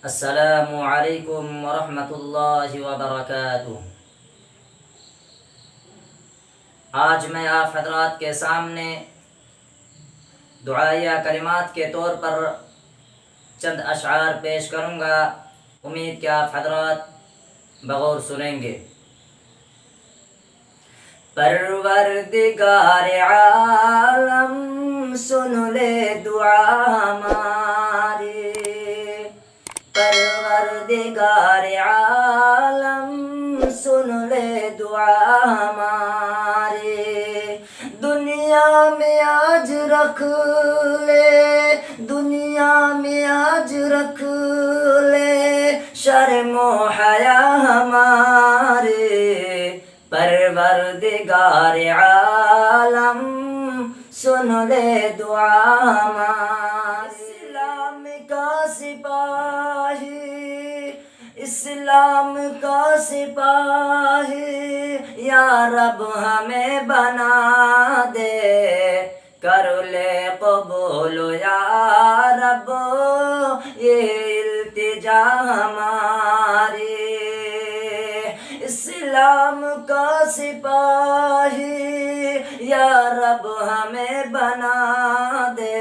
السلام علیکم ورحمۃ اللہ وبرکاتہ۔ آج میں آپ حضرات کے سامنے دعائیہ کلمات کے طور پر چند اشعار پیش کروں گا۔ امید کہ آپ حضرات بغور سنیں گے۔ پروردگار عالم سن لے دعا ہماری، پروردگار عالم سن لے دعا ہماری، دنیا میں آج رکھ لے، دنیا میں آج رکھ لے شرم و حیا ہمارے، پروردگار عالم سن لے دعا ہماری۔ اسلام کا سپاہی، اسلام کا سپاہی یا رب ہمیں بنا دے، کر لے قبول یا رب یہ التجا ہماری۔ اسلام کا سپاہی یا رب ہمیں بنا دے،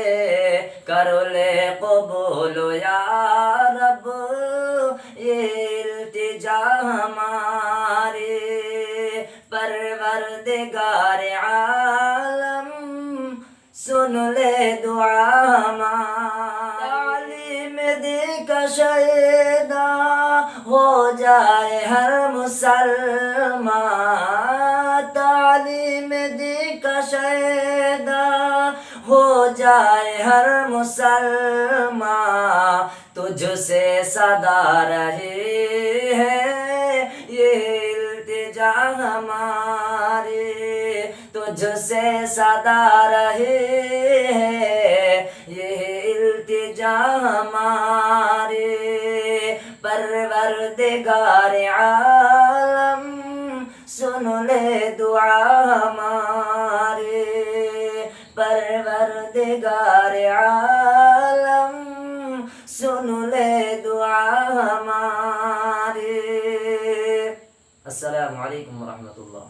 کر لے قبول یا رب یہ التجا ہماری، پروردگار عالم سن لے دعا ہماری۔ تعلیم دین کا شیدا ہو جائے ہر مسلمان، تعلیم دین کا شیدا ہو جائے ہر مسلمان، تجھ سے صدا رہی ہے یہ التجا ہماری، تجھ سے صدا رہی ہے یہ التجا ہماری، پروردگار عالم سن لے دعا ہماری، پروردگار عالم سن لے دعا ہماری۔ السلام علیکم ورحمۃ اللہ۔